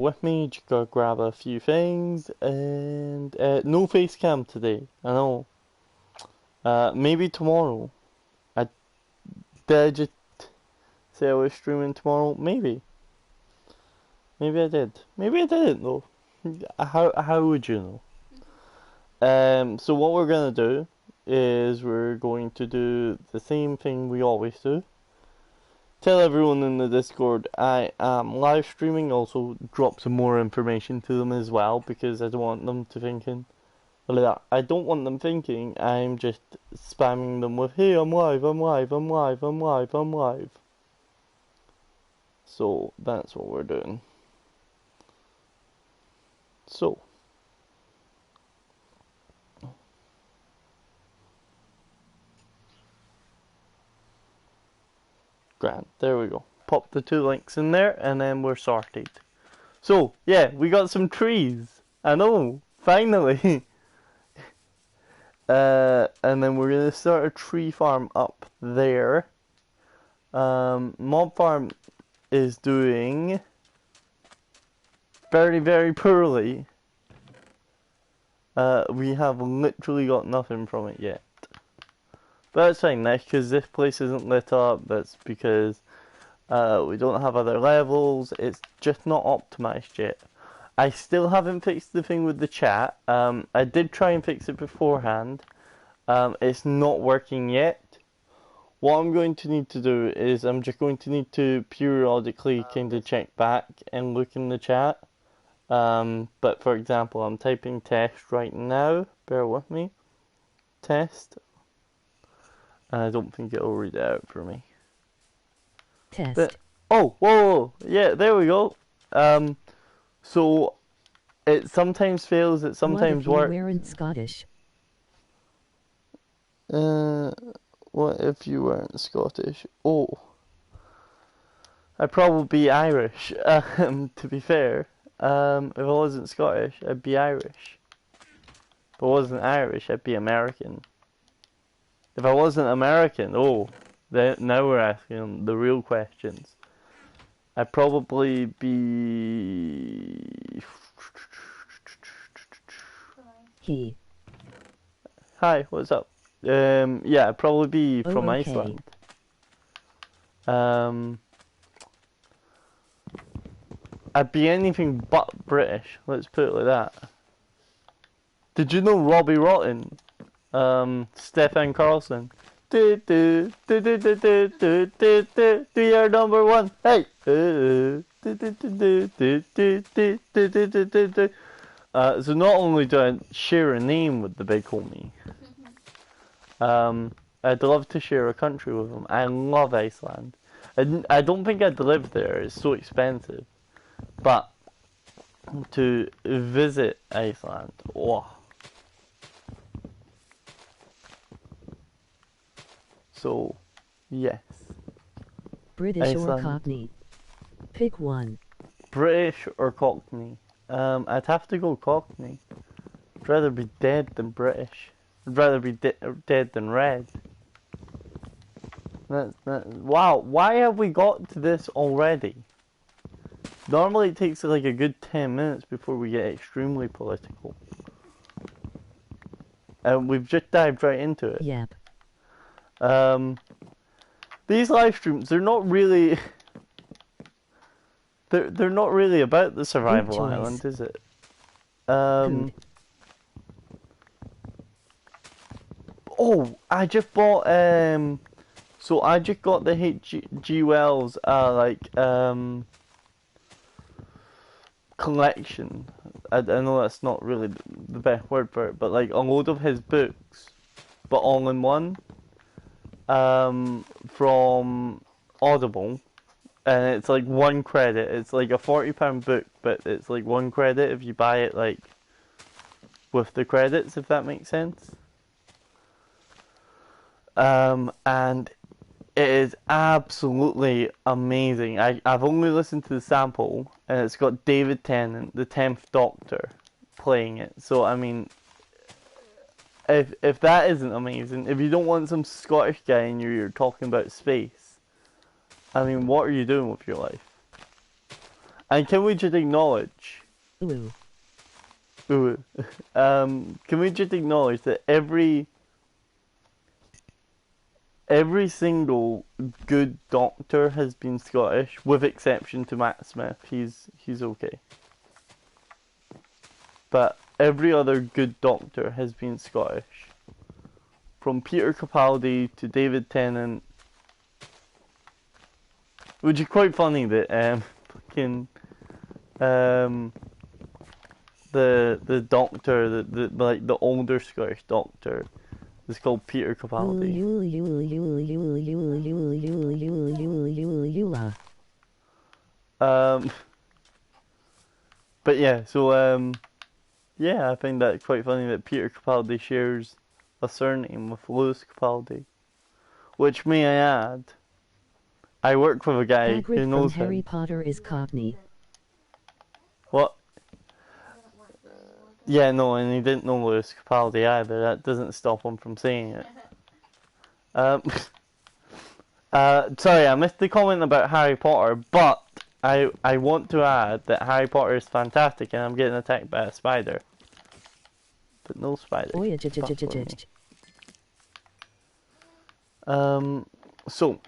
with me. Just gotta grab a few things and no face cam today. I know. Maybe tomorrow. I did I just say I was streaming tomorrow? Maybe. Maybe I did. Maybe I didn't though. How would you know? So what we're gonna do is we're going to do the same thing we always do. Tell everyone in the Discord I am live streaming. Also drop some more information to them as well because I don't want them to thinking. I don't want them thinking I'm just spamming them with, hey, I'm live, I'm live, I'm live, I'm live, I'm live. So that's what we're doing. So. Grand, there we go. Pop the 2 links in there and then we're sorted. So, yeah, we got some trees. I know, finally. And then we're gonna start a tree farm up there. Mob farm is doing very, very poorly. We have literally got nothing from it yet. But that's fine, that's because this place isn't lit up, that's because we don't have other levels, it's just not optimized yet. I still haven't fixed the thing with the chat. I did try and fix it beforehand. It's not working yet. What I'm going to need to do is I'm just going to need to periodically kind of check back and look in the chat. But for example, I'm typing test right now. Bear with me. Test. And I don't think it'll read it out for me. Test. But, oh, whoa, yeah, there we go. So it sometimes fails, it sometimes works. What if you weren't Scottish? What if you weren't Scottish? Oh, I'd probably be Irish. To be fair, if I wasn't Scottish, I'd be Irish. If I wasn't Irish, I'd be American. If I wasn't American, now we're asking the real questions. I'd probably be... He. Hi, what's up? Yeah, I'd probably be from okay. Iceland. I'd be anything but British, let's put it like that. Did you know Robbie Rotten? Stefan Karlsson. We are number one. Hey. So not only do I share a name with the big homie, I'd love to share a country with him. I love Iceland. I don't think I'd live there. It's so expensive. But to visit Iceland, oh. So, yes. British Iceland. or Cockney? Pick one. British or Cockney? I'd have to go Cockney. I'd rather be dead than British. I'd rather be dead than red. Wow, why have we got to this already? Normally it takes like a good 10 minutes before we get extremely political. And we've just dived right into it. Yep. These live streams, they're not really... They're not really about the survival island, is it? Oh, I just bought, so I just got the H.G. Wells, collection. I know that's not really the best word for it, but like a load of his books, but all in one, from Audible. And it's like 1 credit. It's like a £40 book, but it's like 1 credit if you buy it like with the credits, if that makes sense. And it is absolutely amazing. I've only listened to the sample, and it's got David Tennant, the 10th Doctor, playing it. So I mean, if that isn't amazing, if you don't want some Scottish guy and you're talking about space, I mean, what are you doing with your life? And can we just acknowledge, Ooh. ooh, can we just acknowledge that every single good doctor has been Scottish, with exception to Matt Smith. He's okay. But every other good doctor has been Scottish. From Peter Capaldi to David Tennant. Which is quite funny that fucking the doctor, the older Scottish doctor is called Peter Capaldi. But yeah, so yeah, I find that quite funny that Peter Capaldi shares a surname with Lewis Capaldi. Which, may I add, I work with a guy who Hagrid knows from Harry him. Potter is Cockney. What? Yeah, no, and he didn't know Lewis Capaldi either. That doesn't stop him from saying it. Sorry, I missed the comment about Harry Potter, but I want to add that Harry Potter is fantastic and I'm getting attacked by a spider. But no spider. Oya So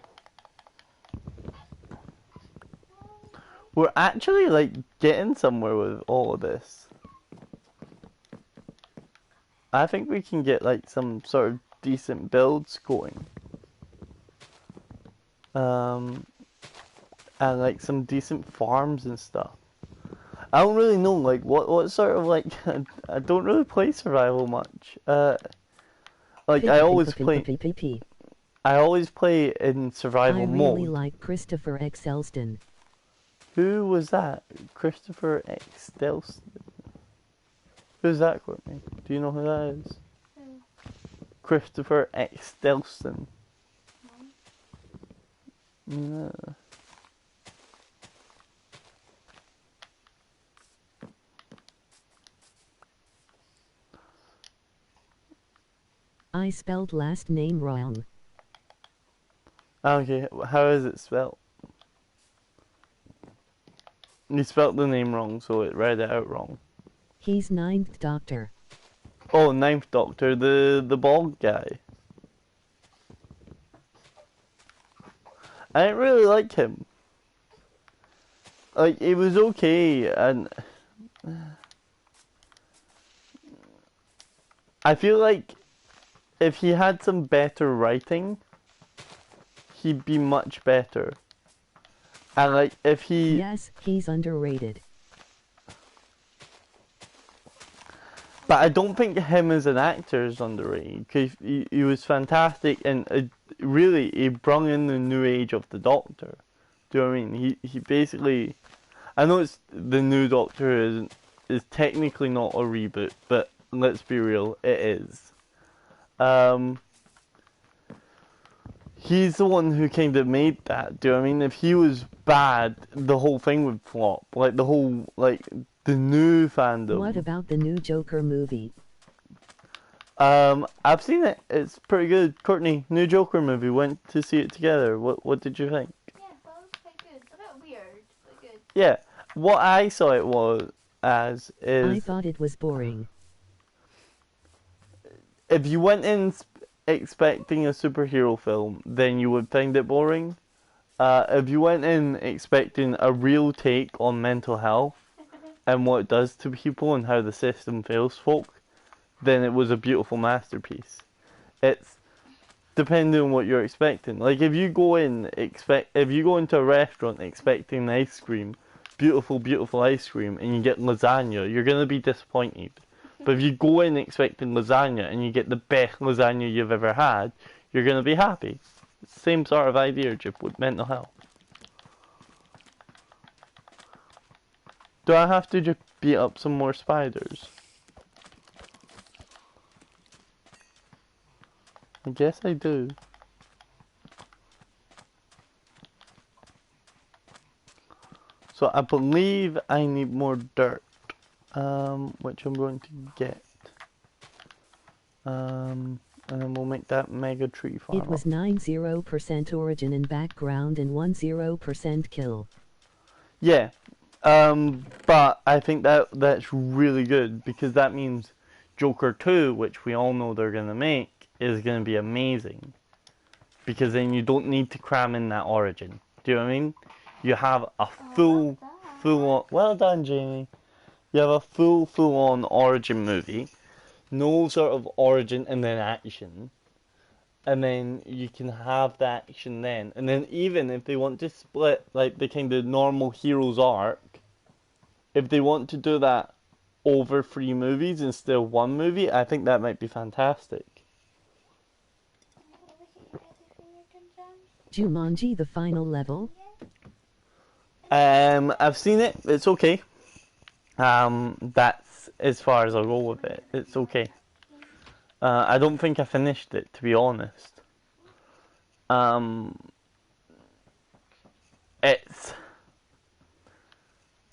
we're actually like getting somewhere with all of this. I think we can get like some sort of decent builds going. And like some decent farms and stuff. I don't really know like what sort of like I don't really play survival much. Like I always play in survival mode. I really like Christopher X. Elston. Who was that? Christopher X. Delston. Who's that, Courtney? Do you know who that is? Christopher X. Delston. No. I spelled last name wrong. Okay, how is it spelled? You spelled the name wrong, so it read it out wrong. He's Ninth Doctor. Oh, Ninth Doctor, the bald guy. I didn't really like him. Like, it was okay, and I feel like if he had some better writing, he'd be much better. And like, if he... Yes, he's underrated. But I don't think him as an actor is underrated, because he was fantastic, and really, he brought in the new age of the Doctor. Do you know what I mean? He basically... I know it's the new Doctor is technically not a reboot, but let's be real, it is. He's the one who kind of made that. Do you know what I mean? If he was bad, the whole thing would flop. Like the whole, like the new fandom. What about the new Joker movie? I've seen it. It's pretty good. Courtney, new Joker movie. Went to see it together. What did you think? Yeah, that was quite good. A bit weird, but good. Yeah, what I saw it was as is. I thought it was boring. If you went in expecting a superhero film, then you would find it boring. If you went in expecting a real take on mental health and what it does to people and how the system fails folk, then it was a beautiful masterpiece. It's depending on what you're expecting. Like if you go into a restaurant expecting ice cream, beautiful ice cream, and you get lasagna, you're gonna be disappointed. But if you go in expecting lasagna and you get the best lasagna you've ever had, you're going to be happy. Same sort of idea, Jip, with mental health. Do I have to just beat up some more spiders? I guess I do. So I believe I need more dirt. Which I'm going to get. And then we'll make that mega tree farm. It was 90% origin and background and 10% kill. Yeah, But I think that's really good because that means Joker 2, which we all know they're gonna make, is gonna be amazing. Because then you don't need to cram in that origin. Do you know what I mean? You have a full on. Well done, Jamie. You have a full on origin movie. No sort of origin and then action. And then you can have the action then. And then even if they want to split like the kind of normal heroes arc, if they want to do that over 3 movies instead of 1 movie, I think that might be fantastic. Jumanji the final level? I've seen it. It's okay. That's as far as I'll go with it. It's okay. I don't think I finished it, to be honest. It's.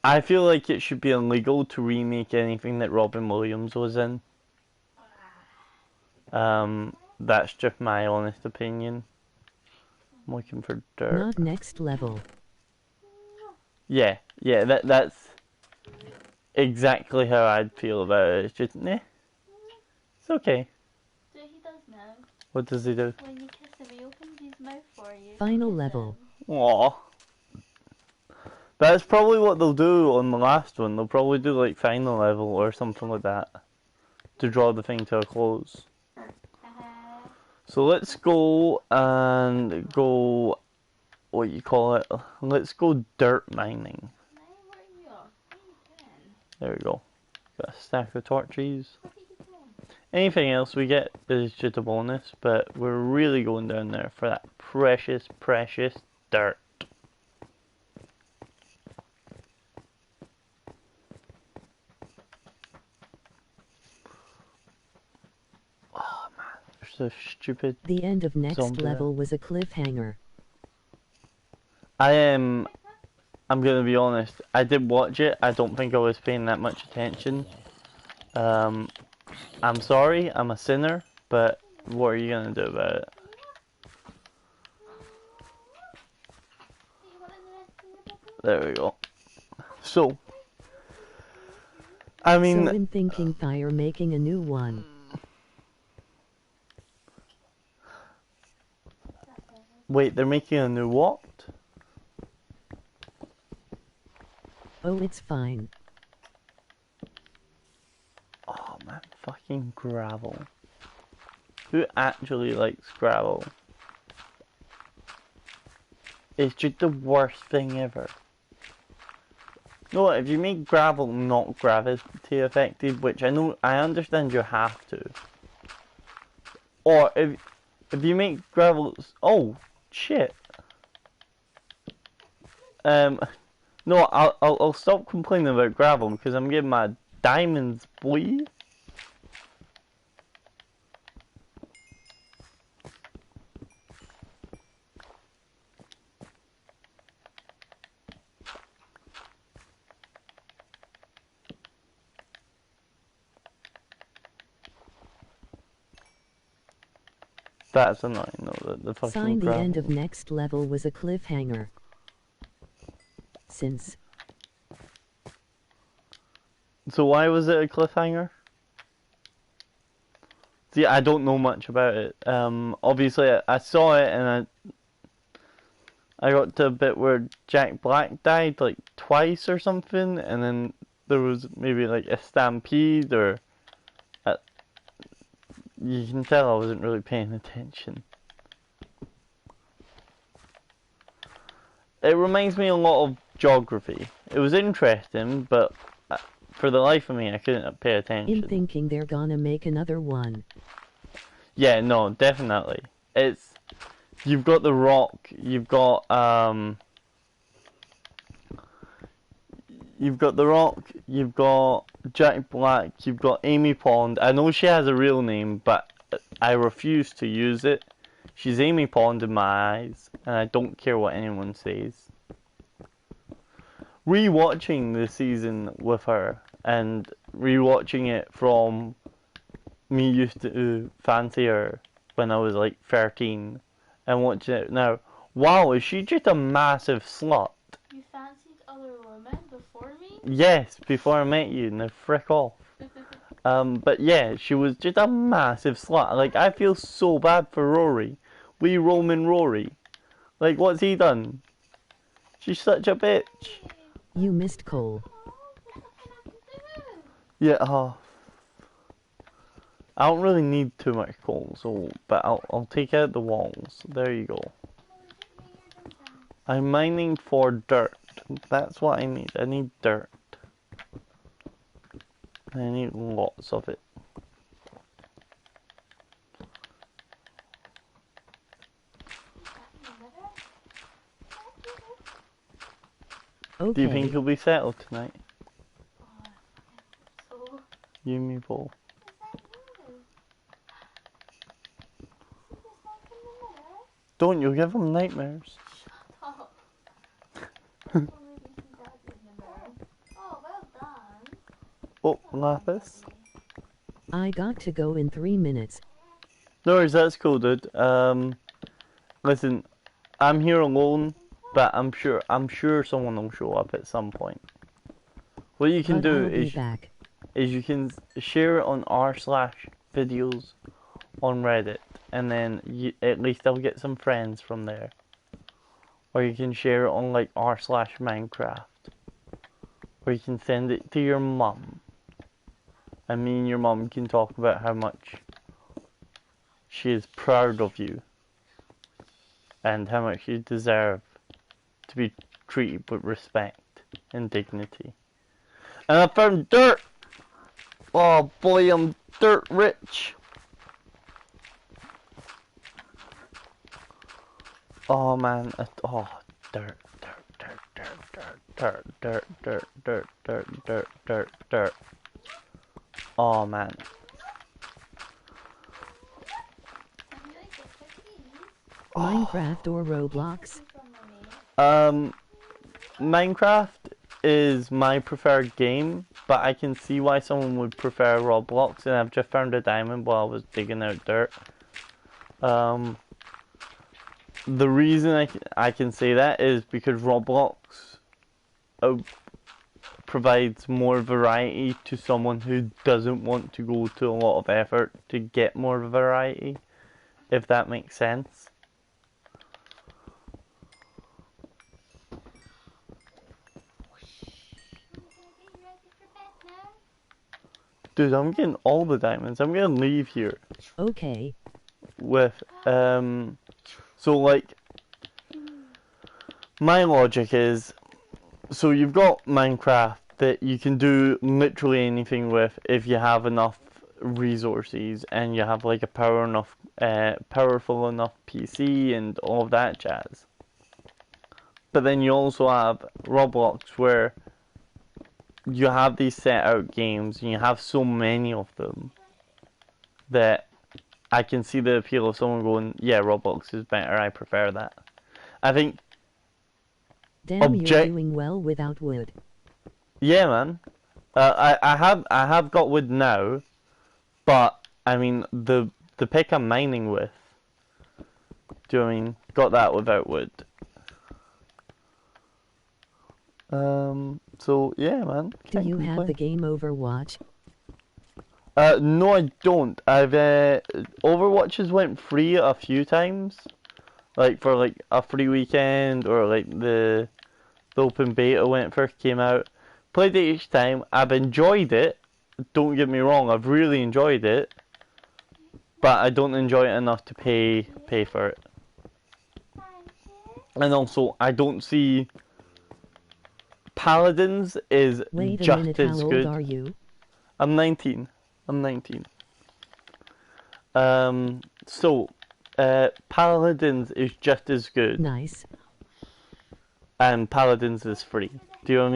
I feel like it should be illegal to remake anything that Robin Williams was in. That's just my honest opinion. I'm looking for dirt. Not next level. Yeah, that's exactly how I'd feel about it. It's just, nah, it's okay. So he does now. What does he do? When you kiss him, he opens his mouth for you. Final level. Aww. That's probably what they'll do on the last one. They'll probably do like final level or something like that to draw the thing to a close. So let's go and go, what you call it, let's go dirt mining. There we go. Got a stack of torches. Anything else we get is just a bonus, but we're really going down there for that precious, precious dirt. Oh man, they're so stupid. The end of next Zombie. level was a cliffhanger. I'm gonna be honest, I did watch it, I don't think I was paying that much attention. I'm sorry, I'm a sinner, but what are you gonna do about it? There we go. So, I mean... So I'm thinking Fire making a new one. Wait, they're making a new what? Oh, it's fine. Oh man, fucking gravel. Who actually likes gravel? It's just the worst thing ever. No, if you make gravel not gravity affected, which I understand you have to. Or if you make gravel, oh shit. No, I'll stop complaining about gravel because I'm getting my diamonds, boy. That's annoying, no, the fucking Sign the gravel. end of next level was a cliffhanger. Since So why was it a cliffhanger? See, I don't know much about it. Obviously I saw it and I got to a bit where Jack Black died like twice or something, and then there was maybe like a stampede or... You can tell I wasn't really paying attention. It reminds me a lot of Geography. It was interesting, but for the life of me, I couldn't pay attention. I'm thinking they're gonna make another one. Yeah, no, definitely. You've got The Rock, you've got Jack Black, you've got Amy Pond. I know she has a real name, but I refuse to use it. She's Amy Pond in my eyes, and I don't care what anyone says. Rewatching the season with her, and rewatching it from me used to fancy her when I was like 13, and watching it now. Wow, is she just a massive slut? You fancied other women before Yes, before I met you, now frick off. But yeah, she was just a massive slut. Like, I feel so bad for Rory. Wee Roman Rory. Like, what's he done? She's such a bitch. You missed Cole. Yeah, I don't really need too much coal, so, but I'll take out the walls. There you go. I'm mining for dirt. That's what I need. I need dirt. I need lots of it. Okay. Do you think you'll be settled tonight? So, You and me both. Don't you give him nightmares? oh. Only because Dad's in the mirror. Oh, well done. Oh, Lapis. I got to go in 3 minutes. No worries, that's cool, dude. Listen, I'm here alone, but I'm sure someone will show up at some point. What you can But do I'll be back. is you can share it on r/videos on Reddit, and then at least I'll get some friends from there. Or you can share it on like r/Minecraft, or you can send it to your mum. And me and your mum can talk about how much she is proud of you, and how much you deserve to be treated with respect and dignity. And I found dirt! Oh boy, I'm dirt rich! Oh man, oh, dirt, dirt. Oh man. Can you like get cookies Minecraft or Roblox? from mommy? Minecraft is my preferred game, but I can see why someone would prefer Roblox, and I've just found a diamond while I was digging out dirt. The reason I can say that is because Roblox provides more variety to someone who doesn't want to go to a lot of effort to get more variety, if that makes sense. Dude, I'm getting all the diamonds. I'm gonna leave here Okay. with, so like, my logic is, so you've got Minecraft that you can do literally anything with if you have enough resources and you have like a powerful enough PC and all of that jazz. But then you also have Roblox where you have these set out games and you have so many of them that I can see the appeal of someone going, yeah, Roblox is better, I prefer that. I think, Damn, you're doing well without wood. yeah, man. I have got wood now, but I mean the pick I'm mining with. Do you know what I mean? Got that without wood. So yeah, man. Do you have the game Overwatch? No, I don't. I've Overwatch has went free a few times, like for like a free weekend, or like the open beta when it first came out. Played it each time. I've enjoyed it. Don't get me wrong. I've really enjoyed it, but I don't enjoy it enough to pay for it. And also, I don't see Paladins is Wait a just minute, as how good. old are you? I'm 19. I'm 19. So, Paladins is just as good, Nice. and Paladins is free. Do you know what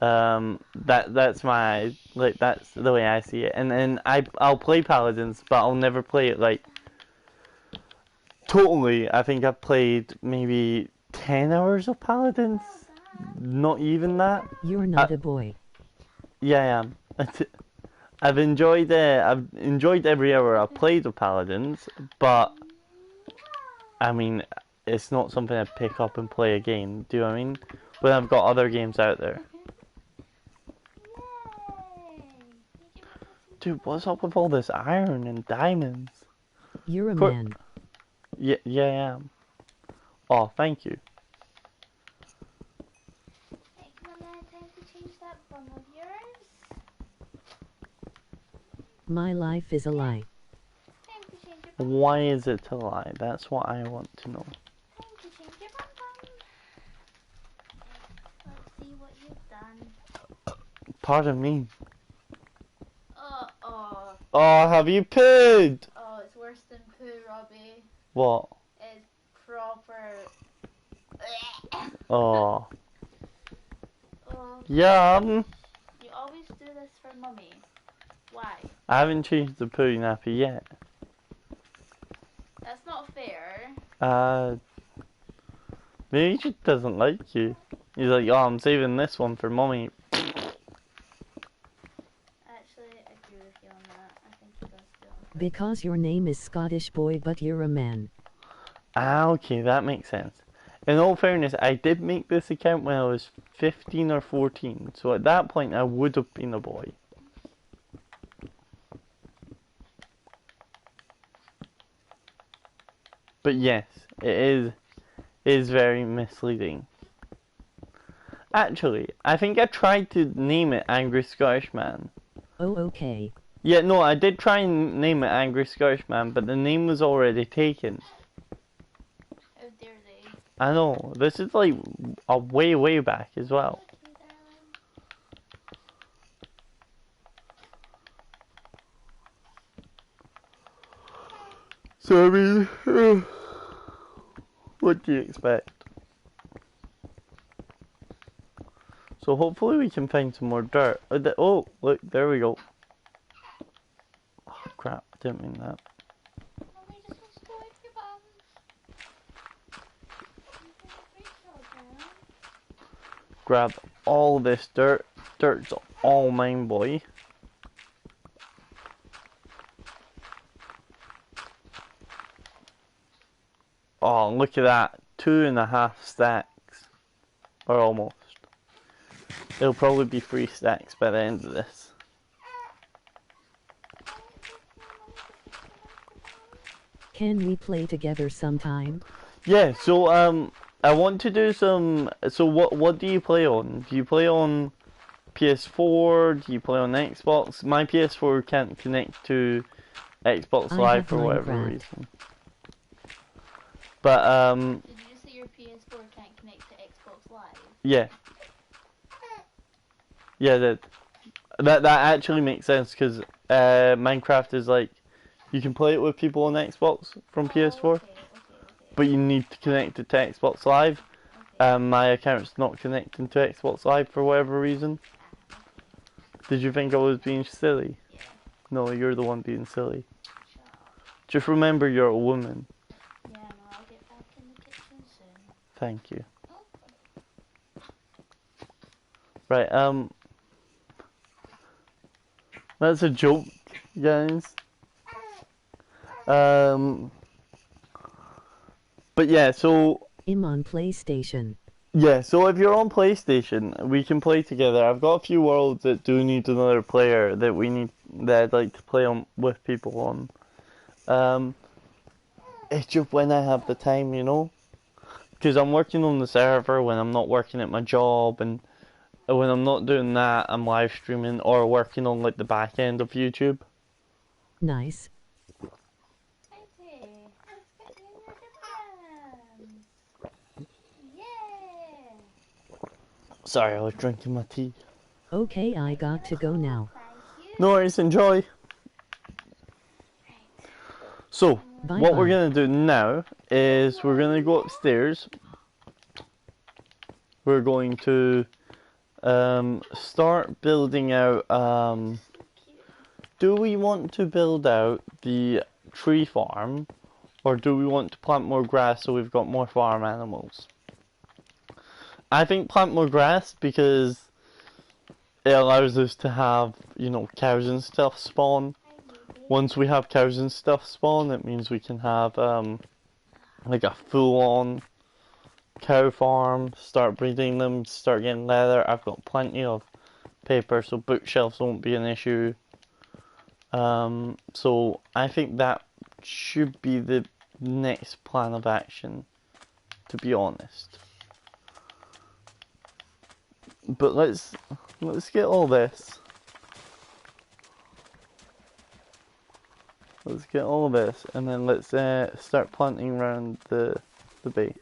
I mean? That's my, like, that's the way I see it. And then I'll play Paladins, but I'll never play it like totally. I think I've played maybe 10 hours of Paladins. Not even that. You're not a boy. Yeah, I am. I've enjoyed every hour I've played of Paladins, but I mean, it's not something I pick up and play again. Do you know what I mean? When I've got other games out there. Dude, what's up with all this iron and diamonds? You're a For- man. Yeah, I am. Oh, thank you. Hey, come on, man. Time to change that bum of yours. My life is a lie. Time to change your bum. Why is it a lie? That's what I want to know. Time to change your bum bum. Let's see what you've done. Pardon me. Oh. Oh, have you pooed? Oh, it's worse than poo, Robbie. What? It's proper. Oh. Oh, Yum. you always do this for mummy. Why? I haven't changed the poo nappy yet. That's not fair. Maybe he just doesn't like you. He's like, oh, I'm saving this one for mommy. Actually, I agree with you on that. I think he does do it. Because your name is Scottish boy but you're a man. Ah, okay, that makes sense. In all fairness, I did make this account when I was 15 or 14, so at that point I would have been a boy. But yes, it is very misleading. Actually, I think I tried to name it Angry Scottish Man. Oh, okay. Yeah, no, I did try and name it Angry Scottish Man, but the name was already taken. How dare they? I know, this is like a way back as well. Okay, darling. So I mean, what do you expect? So hopefully we can find some more dirt. Oh, look, there we go. Oh crap, didn't mean that. Mommy just wants to wipe your bum. You did a great job, man. Grab all this dirt. Dirt's all mine, boy. Oh, look at that. 2.5 stacks. Or almost. It'll probably be 3 stacks by the end of this. Can we play together sometime? Yeah, so I want to do some. So what do you play on? Do you play on PS4? Do you play on Xbox? My PS4 can't connect to Xbox I Live have for whatever Minecraft. reason. But Did you just say your PS4 can't connect to Xbox Live? yeah, that actually makes sense because Minecraft is like you can play it with people on Xbox from PS4, Okay. but you need to connect it to Xbox Live. My account's not connecting to Xbox Live for whatever reason. Did you think I was being silly? Yeah. No, you're the one being silly. Shut up. Just remember you're a woman. Yeah, no, I'll get back in the kitchen soon. Thank you. Oh. Right, that's a joke, guys. But yeah, so I'm on PlayStation. yeah, so if you're on PlayStation, we can play together. I've got a few worlds that do need another player that I'd like to play on with people on. It's just when I have the time, you know, because I'm working on the server when I'm not working at my job, and when I'm not doing that, I'm live streaming or working on like the back end of YouTube. Nice. Katie, let's get you your dividends. Yeah. Sorry, I was drinking my tea. Okay, I got to go now. Thank you. No worries, enjoy. So, Bye what we're bye. gonna do now is we're gonna go upstairs. We're going to start building out. Do we want to build out the tree farm, or do we want to plant more grass so we've got more farm animals? I think plant more grass because it allows us to have, you know, cows and stuff spawn. Once we have cows and stuff spawn, it means we can have like a full-on cow farm, start breeding them, start getting leather. I've got plenty of paper, so bookshelves won't be an issue. So I think that should be the next plan of action, to be honest. But let's get all this. Let's get all of this, and then let's start planting around the base.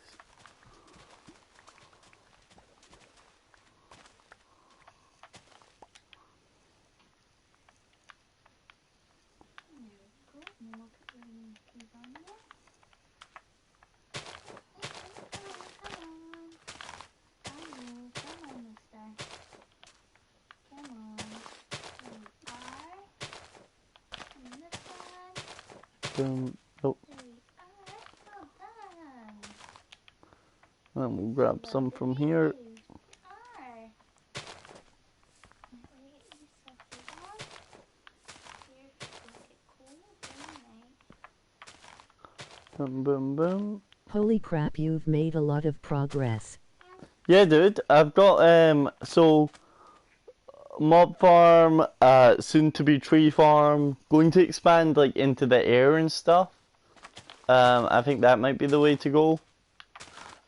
Oh. And we'll grab some from here. Boom, boom, boom. Holy crap, you've made a lot of progress. Yeah, dude. I've got, so, mob farm, soon to be tree farm, going to expand, like, into the air and stuff. I think that might be the way to go.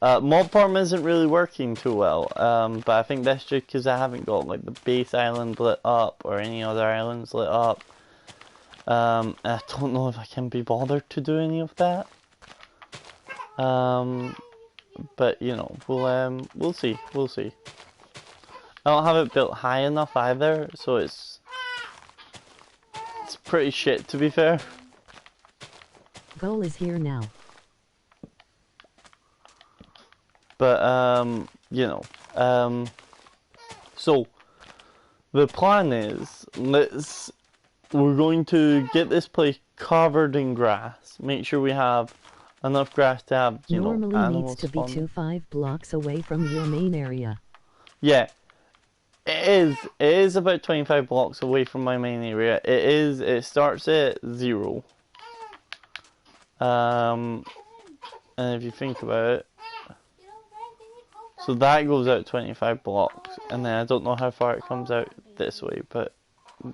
Mob farm isn't really working too well, but I think that's just because I haven't got, like, the base island lit up, or any other islands lit up. I don't know if I can be bothered to do any of that. But you know, we'll see. I don't have it built high enough either, so it's pretty shit, to be fair. Goal is here now. But you know, so the plan is we're going to get this place covered in grass. Make sure we have enough grass to have, you know, Normally animals needs to be spawn. 5 blocks away from your main area. Yeah, it is about 25 blocks away from my main area. It starts at 0. And if you think about it, so that goes out 25 blocks, and then I don't know how far it comes out this way, but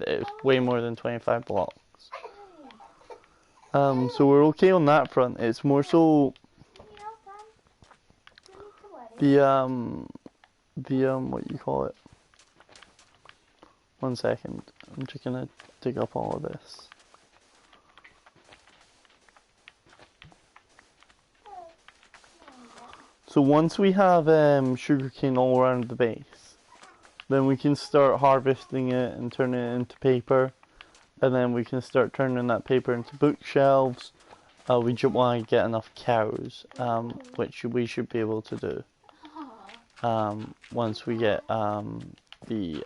it's way more than 25 blocks. So we're okay on that front. It's more so the what you call it? One second. I'm just gonna dig up all of this. So once we have sugarcane all around the base, then we can start harvesting it and turning it into paper. And then we can start turning that paper into bookshelves. We just want to get enough cows, which we should be able to do. Once we get the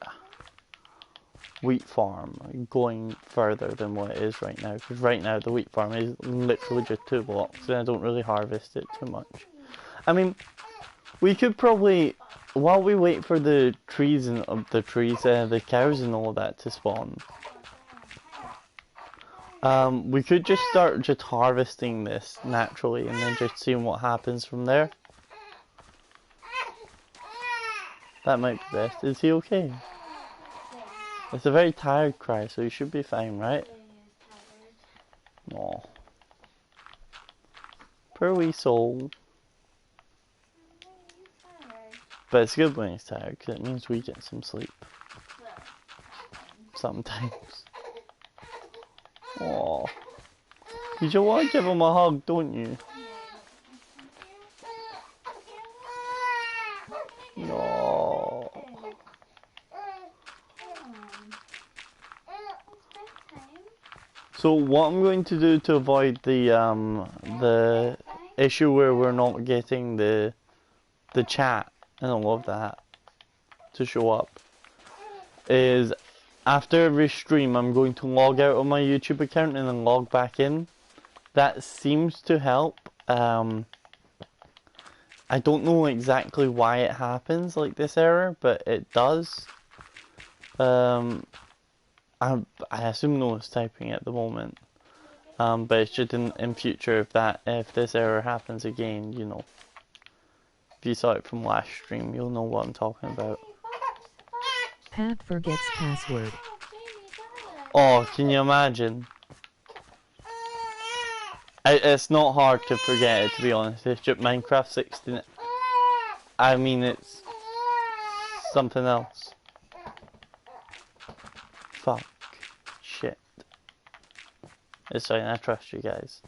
wheat farm going further than what it is right now. Because right now the wheat farm is literally just 2 blocks, and I don't really harvest it too much. I mean, we could probably, while we wait for the trees and the cows and all of that to spawn, we could just start just harvesting this naturally and then just seeing what happens from there. That might be best. Is he okay? It's a very tired cry, so he should be fine, right? Aw. Poor wee soul. But it's good when he's tired, because it means we get some sleep. Sometimes. Aww. You just want to give him a hug, don't you? No. So what I'm going to do to avoid the issue where we're not getting the chat and all of that to show up is, after every stream I'm going to log out of my YouTube account and then log back in. That seems to help. I don't know exactly why it happens like this error, but it does. I assume no one's typing at the moment. But it's just in future, if this error happens again, you know. If you saw it from last stream, you'll know what I'm talking about. Pat forgets password. Oh, can you imagine? It's not hard to forget it, to be honest. It's just Minecraft 16. I mean, it's something else. Fuck. Shit. It's fine, I trust you guys.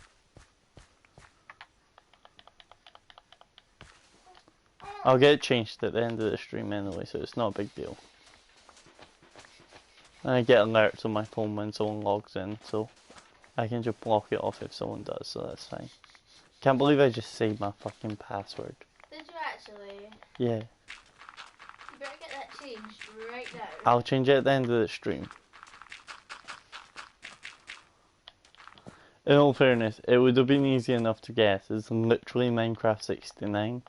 I'll get it changed at the end of the stream anyway, so it's not a big deal. And I get alerts on my phone when someone logs in, so I can just block it off if someone does, so that's fine. Can't believe I just saved my fucking password. Did you actually? Yeah. You better get that changed right now. I'll change it at the end of the stream. In all fairness, it would have been easy enough to guess. It's literally Minecraft 69.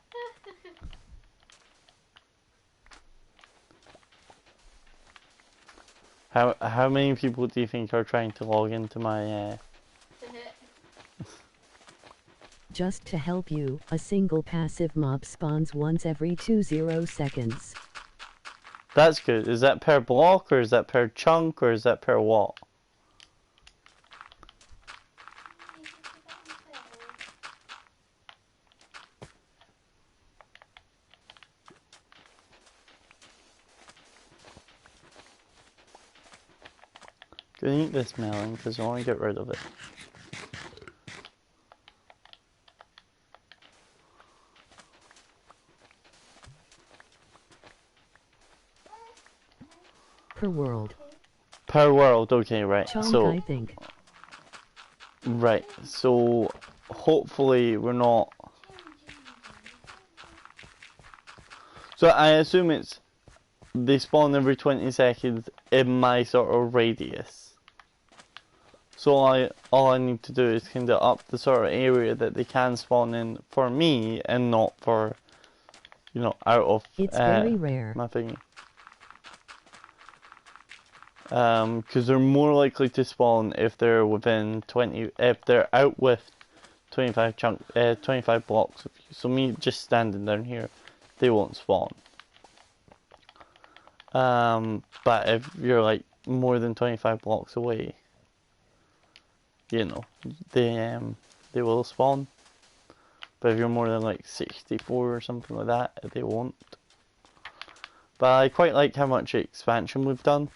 How many people do you think are trying to log into my Just to help you, a single passive mob spawns once every 20 seconds. That's good. Is that per block, or is that per chunk, or is that per what? Gonna eat this melon because I want to get rid of it. Per world. Per world, okay, right. Chunk, So, I think. right. So, hopefully we're not. So I assume it's they spawn every 20 seconds in my sort of radius. So all I need to do is kind of up the sort of area that they can spawn in for me and not for, you know, out of It's very rare. my thingy. Because they're more likely to spawn if they're within 20, if they're out with 25 blocks of you. So me just standing down here, they won't spawn. But if you're like more than 25 blocks away, you know, they will spawn. But if you're more than like 64 or something like that, they won't. But I quite like how much expansion we've done.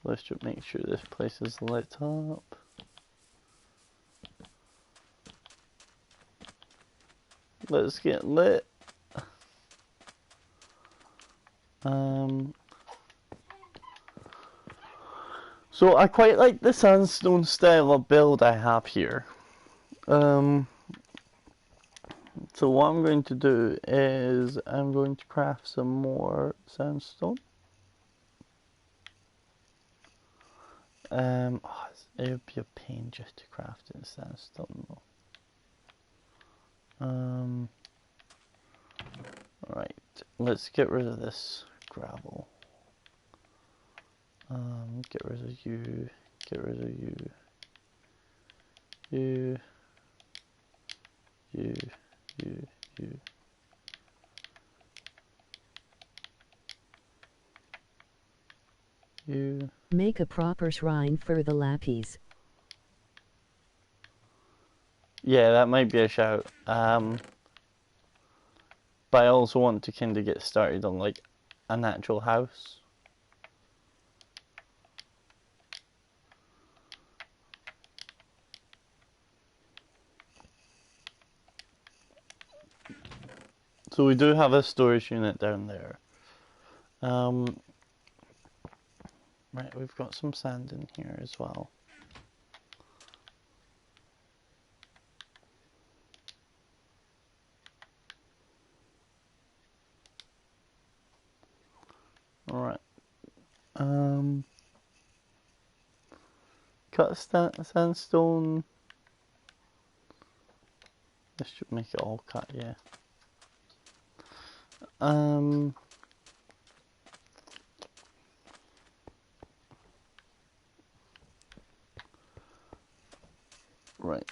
Let's just make sure this place is lit up. Let's get lit. So I quite like the sandstone style of build I have here. So what I'm going to do is I'm going to craft some more sandstone. It would be a pain just to craft in sandstone though. Right, let's get rid of this gravel. Get rid of you, get rid of you, you, you, you, you. You. Make a proper shrine for the lapis. Yeah, that might be a shout. But I also want to kind of get started on like an actual house. So we do have a storage unit down there. Right, we've got some sand in here as well. Alright. Cut sandstone. This should make it all cut, yeah. Right.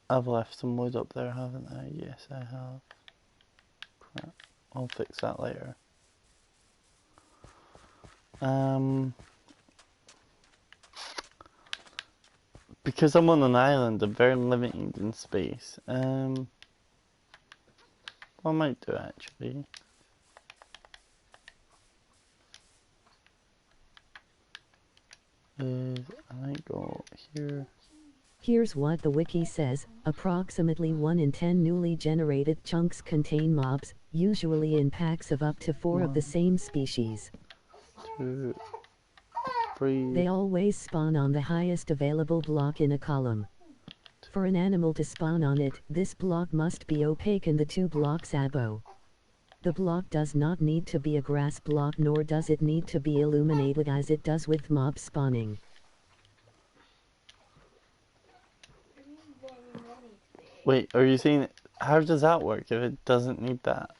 I've left some wood up there, haven't I? Yes, I have. Crap. I'll fix that later. Because I'm on an island, I'm very limited in space. What I might do actually is I might go here. Here's what the wiki says. Approximately 1 in 10 newly generated chunks contain mobs, usually in packs of up to 4 of the same species. 2, 3. They always spawn on the highest available block in a column. For an animal to spawn on it, this block must be opaque and the 2 blocks abo. The block does not need to be a grass block, nor does it need to be illuminated as it does with mob spawning. Wait, are you saying how does that work if it doesn't need that?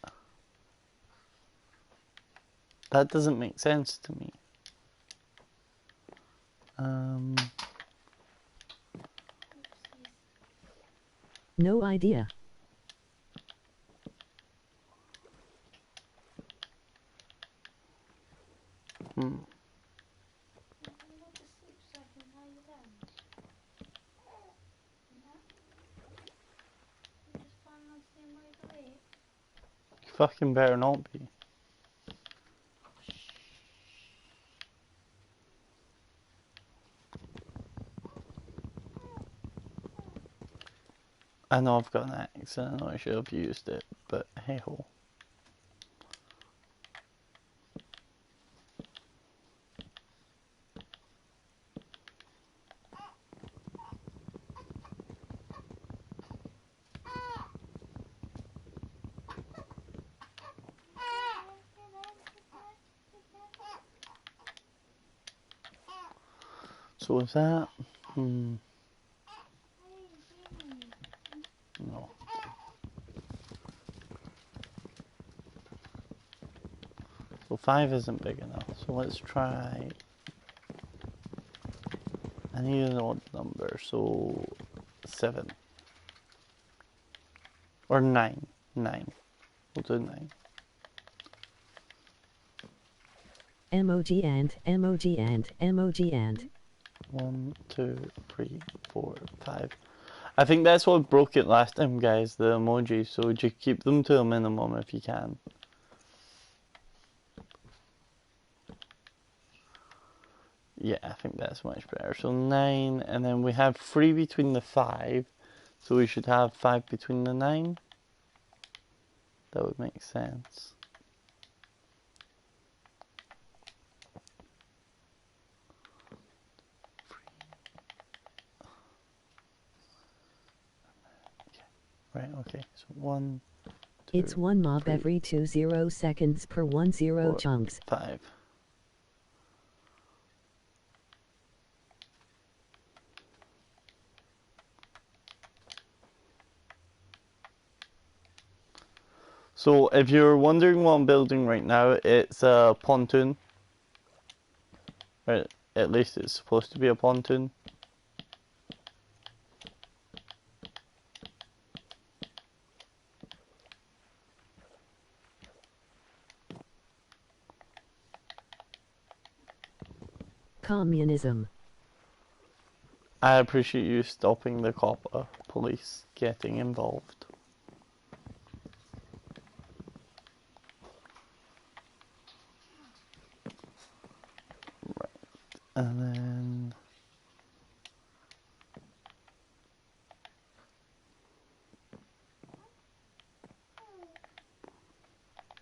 That doesn't make sense to me. No idea. You fucking better not be. I know I've got an axe and I know I should have used it, but hey ho. So is that? No. So 5 isn't big enough. So let's try. I need an odd number, so 7. Or 9. 9. We'll do 9. Emoji and, emoji and, emoji and. 1, 2, 3, 4, 5. I think that's what broke it last time, guys, the emojis, so just keep them to a minimum if you can. Yeah, I think that's much better. So 9, and then we have 3 between the 5, so we should have 5 between the 9. That would make sense. Right, okay, so 1, 2, It's 1 mob 3, every 20 seconds per 10 4, chunks. 5. So if you're wondering what I'm building right now, it's a pontoon. Right, at least it's supposed to be a pontoon. Communism. I appreciate you stopping the copper police getting involved. Right, and then...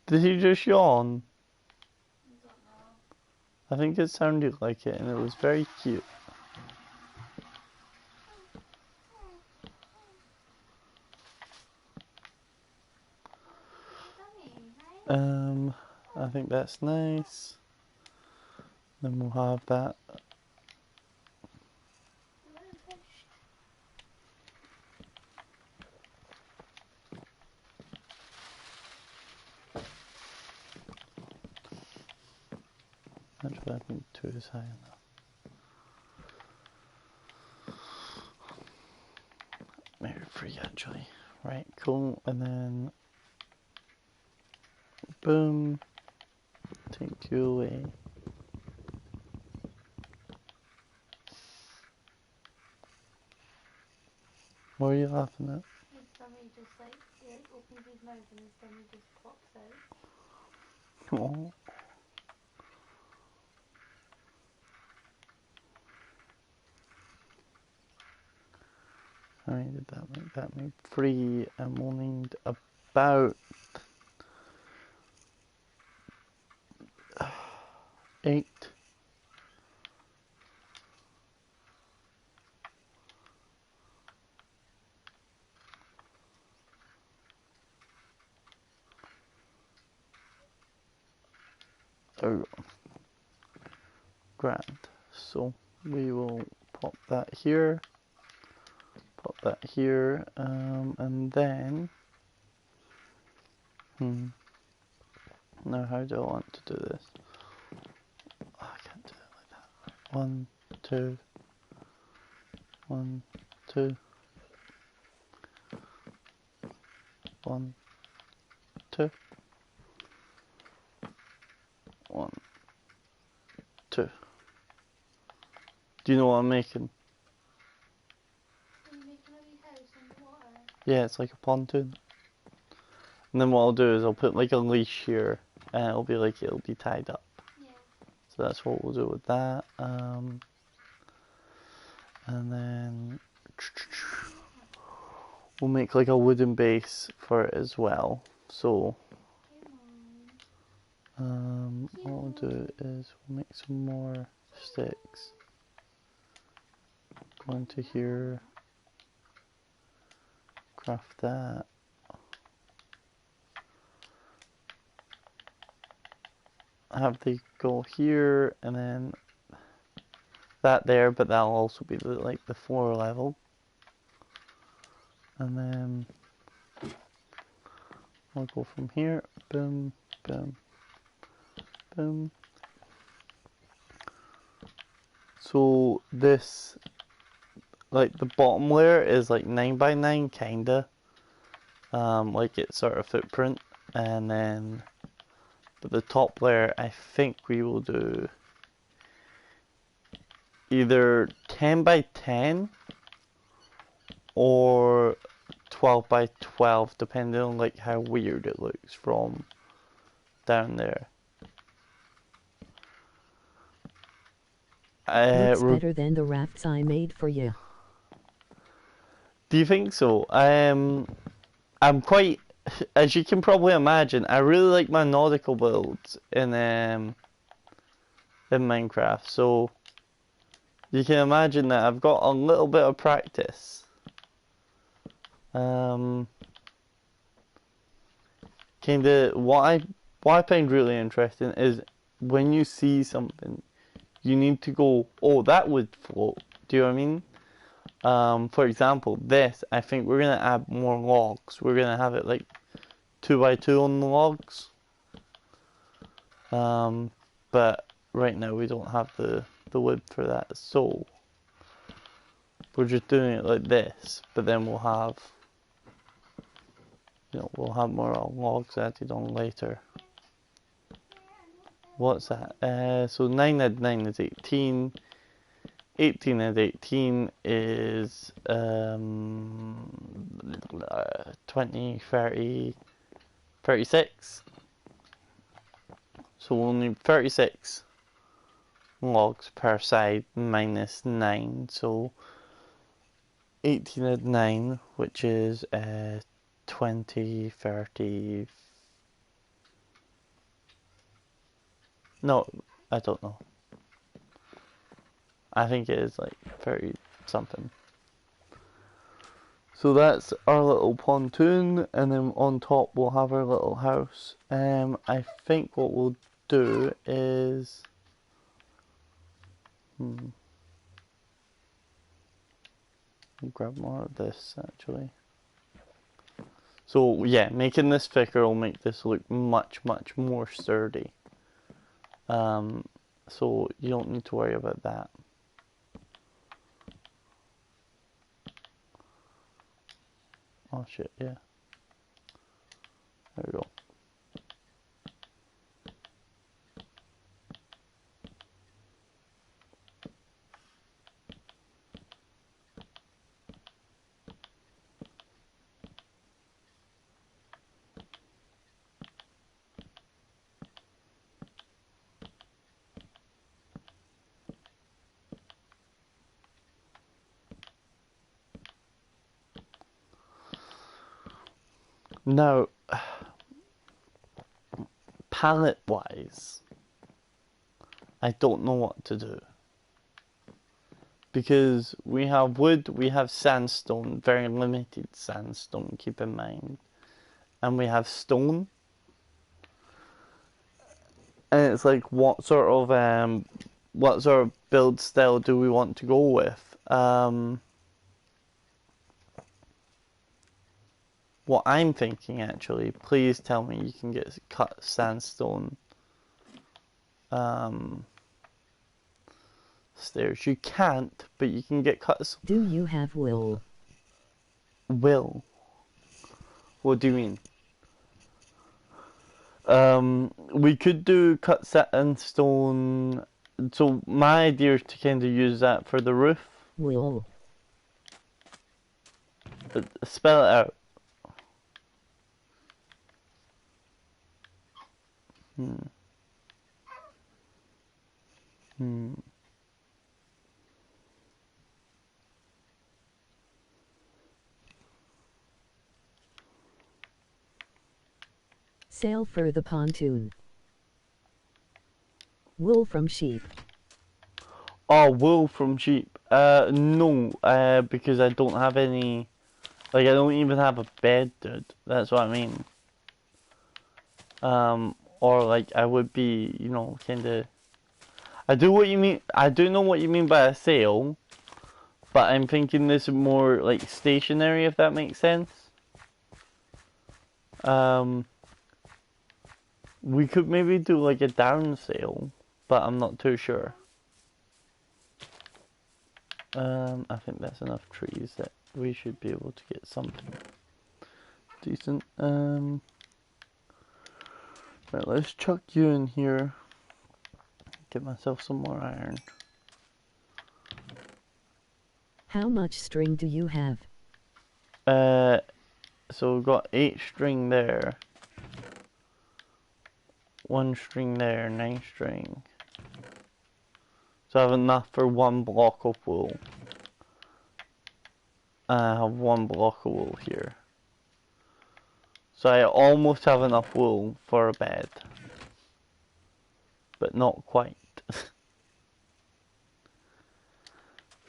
Did he just yawn? I think it sounded like it and it was very cute. I think that's nice. Then we'll have that. Actually, I think 2 is high enough. Maybe 3 actually. Right, cool. And then boom. Take you away. What are you laughing at? His stomach just like, he like opens his mouth and his stomach just pops out. Oh. How many did that make? That made 3, and we'll need about 8. There we go. Grand. So we will pop that here, pop that here, and then, now how do I want to do this? Oh, I can't do it like that. 1, 2, 1, 2, 1, 2, 1, 2. Do you know what I'm making? Are you making a wee house on the water? Yeah, it's like a pontoon. And then what I'll do is I'll put like a leash here, and it'll be like it'll be tied up. Yeah. So that's what we'll do with that. And then we'll make like a wooden base for it as well. So what we'll do is we'll make some more sticks. Go into here, craft that. Have they go here, and then that there, but that'll also be like the floor level. And then we'll go from here, boom, boom, boom. So this, like the bottom layer is like 9 by 9 kinda, like its sort of footprint, and then but the top layer I think we will do either 10 by 10 or 12 by 12, depending on like how weird it looks from down there. Looks better than the rafts I made for you. Do you think so? I'm quite, as you can probably imagine, I really like my nautical builds in Minecraft. So you can imagine that I've got a little bit of practice. Kinda what I find really interesting is when you see something, you need to go, oh, that would float. Do you know what I mean? For example, this, I think we're gonna add more logs. We're gonna have it like 2 by 2 on the logs. But right now we don't have the wood for that, so we're just doing it like this. But then we'll have, we'll have more logs added on later. What's that? So 9 add 9 is 18. 18 add 18 is 20, 30, 36. So we'll need 36 logs per side minus 9. So 18 add 9, which is 20, 30. No, I don't know. I think it is like 30 something. So that's our little pontoon, and then on top we'll have our little house. I think what we'll do is I'll grab more of this actually. So yeah, making this thicker will make this look much more sturdy. So you don't need to worry about that. Oh shit, yeah. There we go. Now, palette wise, I don't know what to do. Because we have wood, we have sandstone, very limited sandstone, keep in mind. And we have stone. And it's like, what sort of build style do we want to go with? What I'm thinking, actually, please tell me you can get cut sandstone stairs. You can't, but you can get cut. Do you have wool? Will. What do you mean? We could do cut sandstone. So my idea is to kind of use that for the roof. Wool. Spell it out. Sail for the pontoon. Wool from sheep. Oh, wool from sheep. No, because I don't have any. Like, I don't even have a bed, dude. That's what I mean. Or like I would be, you know, kind of. I do what you mean. I do know what you mean by a sail, but I'm thinking this is more like stationary, if that makes sense. We could maybe do like a down sail, but I'm not too sure. I think that's enough trees that we should be able to get something decent. Right, let's chuck you in here. Get myself some more iron. How much string do you have? So we've got 8 string there. 1 string there, 9 string. So I have enough for 1 block of wool. I have 1 block of wool here. So I almost have enough wool for a bed. But not quite.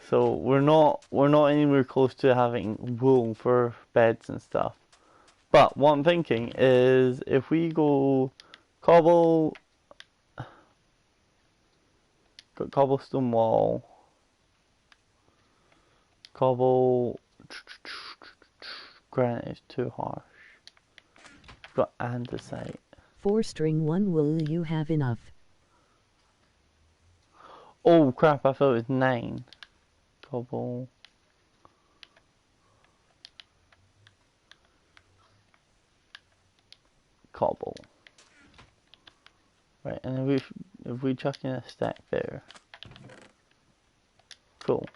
So we're not anywhere close to having wool for beds and stuff. But what I'm thinking is if we go cobblestone wall, granite is too harsh. We've got andesite. 4 string 1 wool. You have enough. Oh crap! I thought it was 9. Cobble. Right, and if we chuck in a stack there. Cool.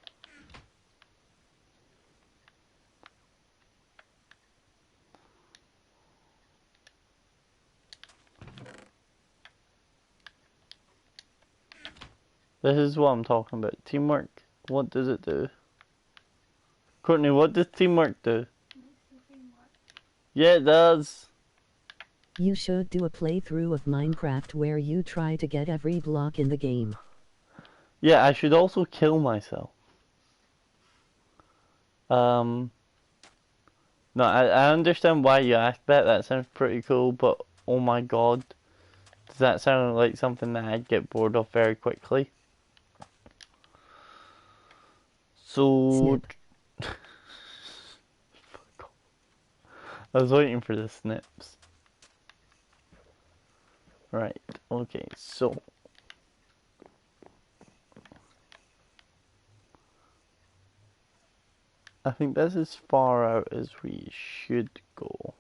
This is what I'm talking about. Teamwork. What does it do? Courtney, what does teamwork do? Yeah, it does. You should do a playthrough of Minecraft where you try to get every block in the game. Yeah, I should also kill myself. No, I understand why you asked that. That sounds pretty cool, but oh my god. Does that sound like something that I'd get bored of very quickly? So... Snip. I was waiting for the snips. Right, okay, so... I think that's as far out as we should go.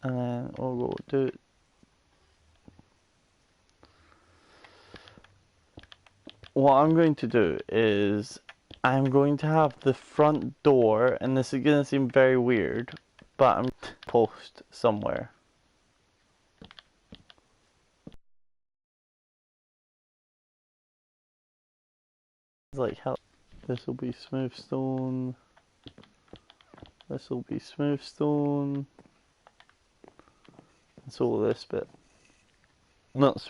And then we'll go do... What I'm going to do is... I'm going to have the front door, and this is going to seem very weird, but I'm post somewhere. Like how this will be smooth stone. This will be smooth stone. It's all this bit. Not